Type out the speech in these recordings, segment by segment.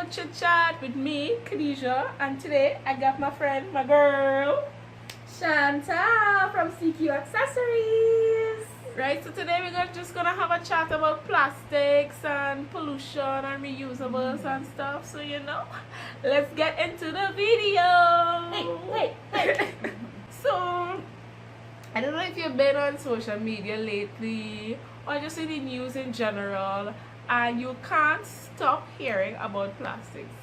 Eco Chit Chat with me, Khadija, and today I got my friend, my girl, Chantal from CQ Accessories. Right, so today we're just gonna have a chat about plastics and pollution and reusables and stuff. So let's get into the video. Hey. So I don't know if you've been on social media lately or just in the news in general, and you can't stop hearing about plastics.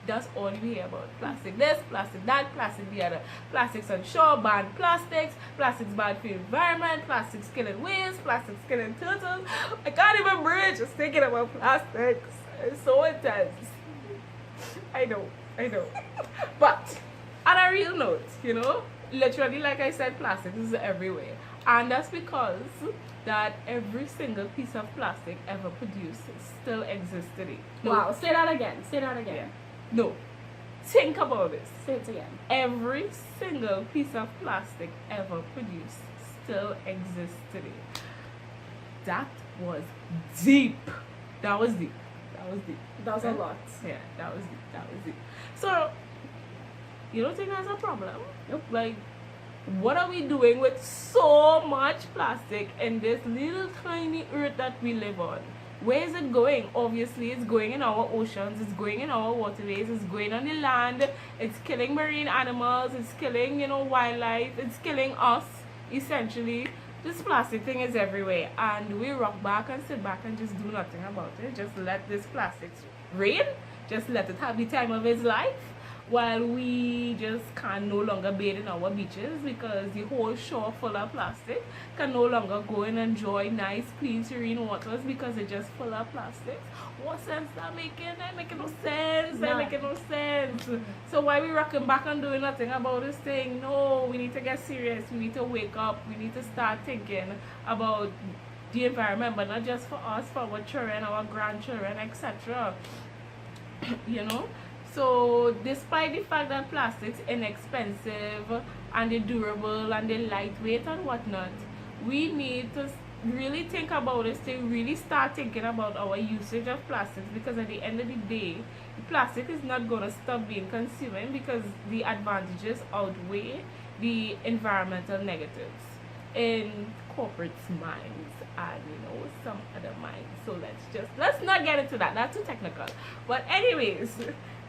That's all you hear about. Plastic this, plastic that, plastic the other. Plastics on shore, ban plastics, plastics bad for the environment, plastics killing whales, plastics killing turtles. I can't even breathe just thinking about plastics. It's so intense. I know. But on a real note, literally like I said, plastic is everywhere. And that's because that every single piece of plastic ever produced still exists today. Wow, say that again. Yeah. No. Think about this. Say it again. Every single piece of plastic ever produced still exists today. That was deep. That was deep. That was a lot. Yeah, that was deep. So, you don't think that's a problem? Nope. Like, what are we doing with so much plastic in this little tiny earth that we live on? Where is it going? Obviously, it's going in our oceans, it's going in our waterways, it's going on the land, it's killing marine animals, it's killing, wildlife, it's killing us, essentially. This plastic thing is everywhere, and we rock back and sit back and just do nothing about it. Just let this plastic reign, just let it have the time of its life, while we just can no longer bathe in our beaches because the whole shore full of plastic, can no longer go and enjoy nice clean serene waters because it's just full of plastic. What sense that making? That making no sense. That making no sense. So why we rocking back and doing nothing about this thing? No, we need to get serious. We need to wake up. We need to start thinking about the environment, but not just for us, for our children, our grandchildren, etc. So despite the fact that plastic's inexpensive and they're durable and they're lightweight and whatnot, we need to really think about this, to really start thinking about our usage of plastics, because at the end of the day, plastic is not going to stop being consumed because the advantages outweigh the environmental negatives in corporates' minds and some other minds. So let's not get into that. That's too technical. But anyways,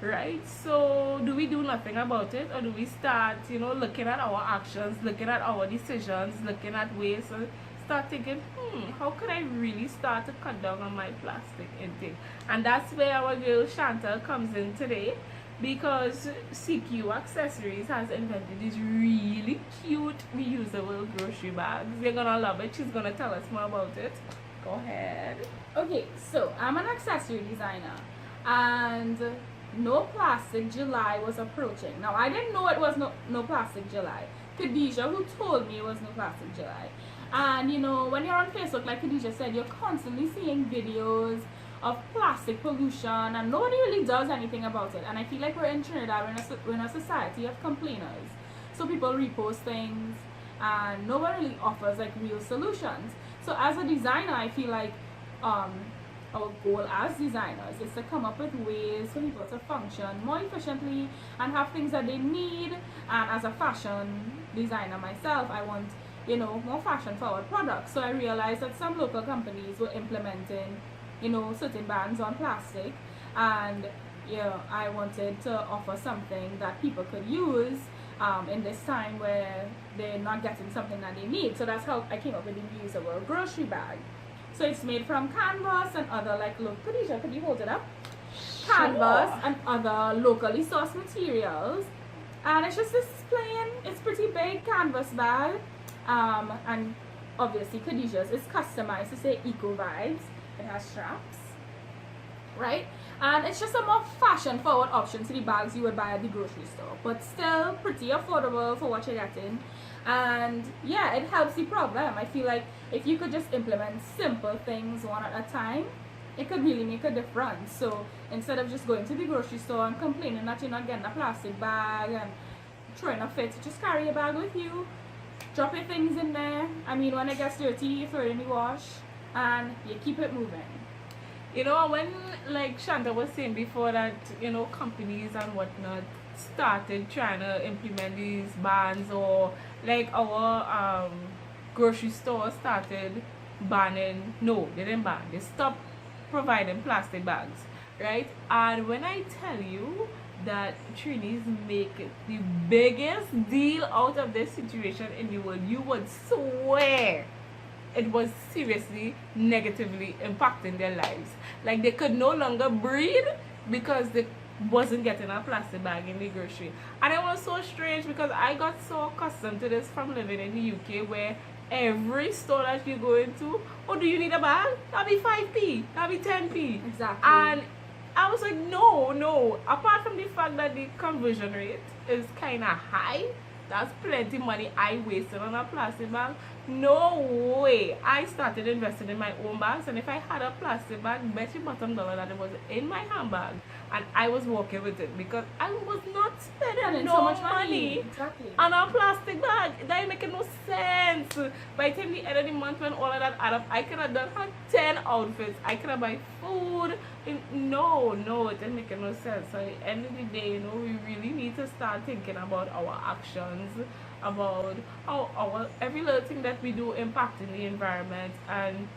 right, so do we do nothing about it, or do we start looking at our actions, looking at our decisions, looking at ways and start thinking, how could I really start to cut down on my plastic intake? And that's where our girl Chantal comes in today, because CQ Accessories has invented these really cute reusable grocery bags. You're gonna love it. She's gonna tell us more about it. Go ahead. Okay, so I'm an accessory designer, and No Plastic July was approaching. Now, I didn't know it was no Plastic July. Khadija, who told me it was No Plastic July. And when you're on Facebook, like Khadija said, you're constantly seeing videos of plastic pollution, and nobody really does anything about it. And I feel like we're in Trinidad, we're in a society of complainers. So people repost things, and nobody really offers like real solutions. So as a designer, I feel like our goal as designers is to come up with ways for people to function more efficiently and have things that they need. And as a fashion designer myself, I want more fashion forward products. So I realized that some local companies were implementing certain bans on plastic, and I wanted to offer something that people could use in this time where they're not getting something that they need. So that's how I came up with the reusable grocery bag. So it's made from canvas and other, look, Khadija, could you hold it up? Sure. Canvas and other locally sourced materials. And it's just this plain, it's pretty big canvas bag. And obviously Khadija's is customized to say eco vibes. It has straps, right? And it's just a more fashion forward option to the bags you would buy at the grocery store, but still pretty affordable for what you're getting. And yeah, it helps the problem. I feel like if you could just implement simple things one at a time, it could really make a difference. So instead of just going to the grocery store and complaining that you're not getting a plastic bag and throwing a fit, just carry a bag with you, drop your things in there. I mean, when it gets dirty, you throw it in the wash and you keep it moving. You know, when like Shanta was saying before that, you know, companies and whatnot started trying to implement these bans, or like our grocery store started banning, no, they didn't ban, they stopped providing plastic bags, right? And when I tell you that Trinis make the biggest deal out of this situation in the world, you would swear it was seriously negatively impacting their lives. Like they could no longer breathe because they wasn't getting a plastic bag in the grocery. And it was so strange because I got so accustomed to this from living in the UK, where every store that you go into, oh, do you need a bag? That'll be 5p, that'll be 10p. Exactly. And I was like, no, no. Apart from the fact that the conversion rate is kind of high, that's plenty money I wasted on a plastic bag. No way. I started investing in my own bags, and if I had a plastic bag, bet you bottom dollar that it was in my handbag, and I was walking with it because I was not spending no so much money Exactly. on a plastic bag. That ain't making no sense. By the time the end of the month, when all of that add up, I could have done 10 outfits. I could have buy food. No, it didn't make no sense. So at the end of the day, you know, we really need to start thinking about our actions, about how our every little thing that we do impacting the environment. And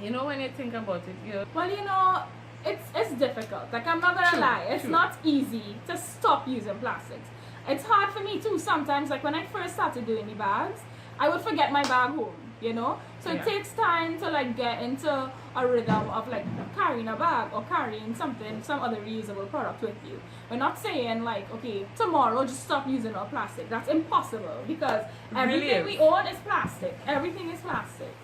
you know, when you think about it, you Well, you know, it's difficult. Like, I'm not gonna True, lie, it's true. not easy to stop using plastics. It's hard for me too sometimes. Like when I first started doing the bags, I would forget my bag home, you know. So Yeah. it takes time to like get into a rhythm of like carrying a bag or carrying something, some other reusable product with you. We're not saying like, okay, tomorrow just stop using all plastic. That's impossible because Really everything is. we own is plastic. Everything is plastic.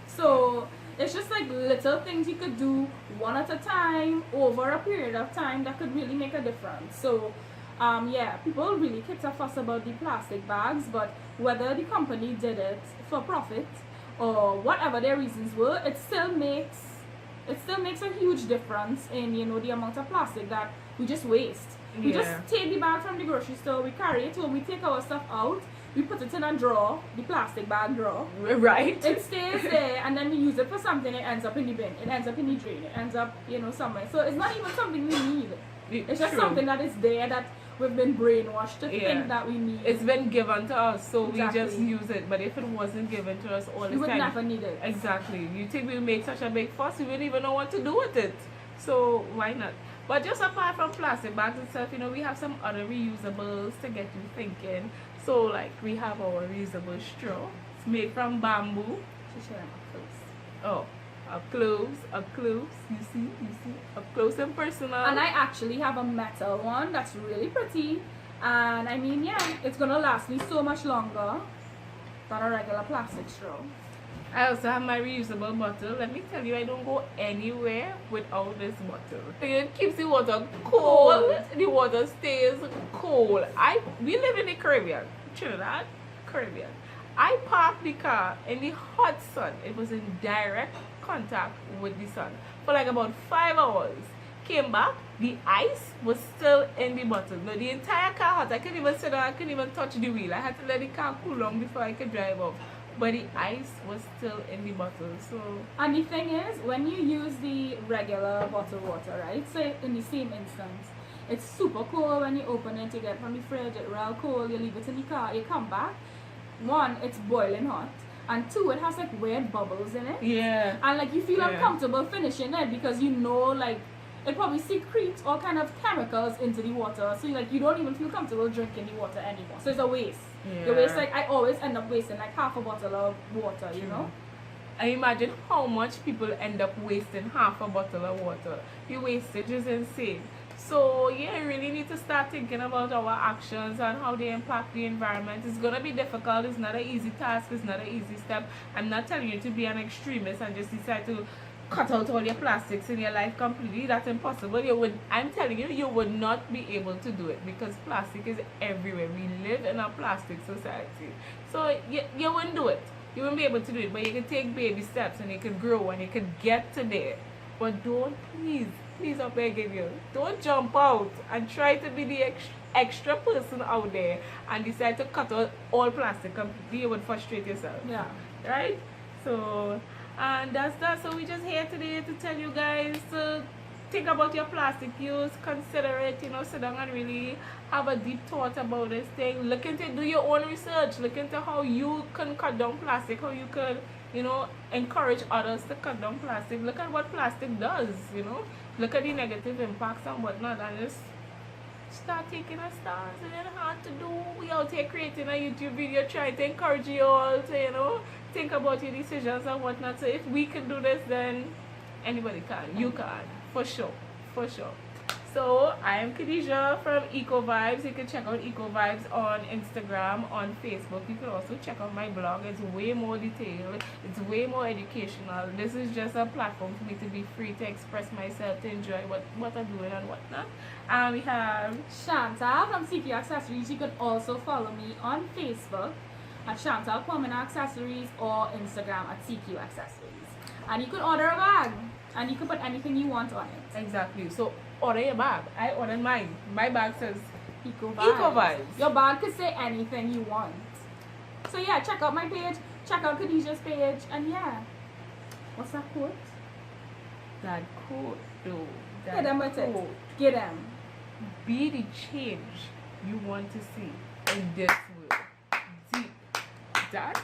So it's just like little things you could do one at a time over a period of time that could really make a difference. So yeah, people really kicked a fuss about the plastic bags, but whether the company did it for profit or whatever their reasons were, it still makes a huge difference in, you know, the amount of plastic that we just waste. We just Yeah. take the bag from the grocery store, we carry it home, we take our stuff out, we put it in a drawer, the plastic bag drawer. Right? It stays there, and then we use it for something. It ends up in the bin. It ends up in the drain. It ends up, you know, somewhere. So it's not even something we need. It's just True. something that is there that we've been brainwashed to Yeah. think that we need. It's been given to us, so we just Exactly. use it. But if it wasn't given to us all we the would time, never need it. exactly. You think we make such a big fuss, we wouldn't even know what to do with it. So why not? But just apart from plastic bags itself, you know, we have some other reusables to get you thinking. So like we have our reusable straw. It's made from bamboo. She's sharing up close. Oh, up close. You see, up close and personal. And I actually have a metal one that's really pretty. And I mean, yeah, it's gonna last me so much longer than a regular plastic straw. I also have my reusable bottle. Let me tell you, I don't go anywhere without this bottle. It keeps the water cold. The water stays cold. We live in the Caribbean, Trinidad, Caribbean. I parked the car in the hot sun. It was in direct contact with the sun for like about 5 hours. Came back, the ice was still in the bottle. No, the entire car hot. I couldn't even sit down. I couldn't even touch the wheel. I had to let the car cool down before I could drive off. But the ice was still in the bottle. So And the thing is, when you use the regular bottled water, right? So in the same instance, it's super cold when you open it, you get it from the fridge, it's real cold, you leave it in the car, you come back. One, it's boiling hot. And two, it has like weird bubbles in it. yeah. And like you feel Yeah. uncomfortable finishing it because you know like it probably secretes all kind of chemicals into the water. So like you don't even feel comfortable drinking the water anymore. So it's a waste. You waste like I always end up wasting like half a bottle of water, you know? I imagine how much people end up wasting half a bottle of water. The wastage is insane. So yeah, you really need to start thinking about our actions and how they impact the environment. It's gonna be difficult. It's not an easy task. It's not an easy step. I'm not telling you to be an extremist and just decide to cut out all your plastics in your life completely. That's impossible. I'm telling you, you would not be able to do it because plastic is everywhere. We live in a plastic society. So you wouldn't do it. You wouldn't be able to do it, but you can take baby steps and you can grow and you can get to there. But don't, please, I'm begging you, don't jump out and try to be the extra person out there and decide to cut out all plastic completely. You would frustrate yourself. Yeah. Right? So And that's that. So we just here today to tell you guys to think about your plastic use, consider it, sit down and really have a deep thought about this thing. Look into it, do your own research, look into how you can cut down plastic, how you could, encourage others to cut down plastic. Look at what plastic does, look at the negative impacts and whatnot, and just start taking a stance. It ain't hard to do. We out here creating a YouTube video trying to encourage you all to, think about your decisions and whatnot. So if we can do this, then anybody can. You can. For sure. For sure. So I am Khadija from Eco Vibes. You can check out Eco Vibes on Instagram, on Facebook. You can also check out my blog. It's way more detailed. It's way more educational. This is just a platform for me to be free to express myself, to enjoy what I'm doing and whatnot. And we have Chantal from CQ Accessories. You can also follow me on Facebook at Chantal Quamina of Accessories or Instagram at CQ Accessories. And you can order a bag. And you can put anything you want on it. Exactly. So order your bag. I ordered mine. My bag says Eco Vibes. Eco Vibes. Your bag could say anything you want. So yeah, check out my page, check out Khadija's page, and yeah. What's that quote? That quote though. Get them with it. Get them. Be the change you want to see in this world. Deep. That.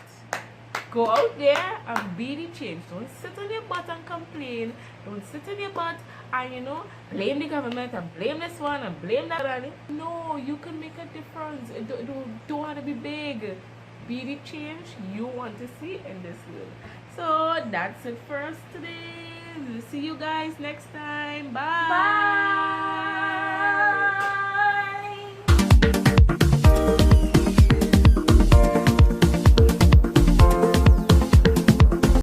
Go out there and be the change. Don't sit on your butt and complain. Don't sit on your butt and blame the government and blame this one and blame that one. No, you can make a difference. Don't want to be big. Be the change you want to see in this world. So that's it for us today. We'll see you guys next time. Bye. Bye.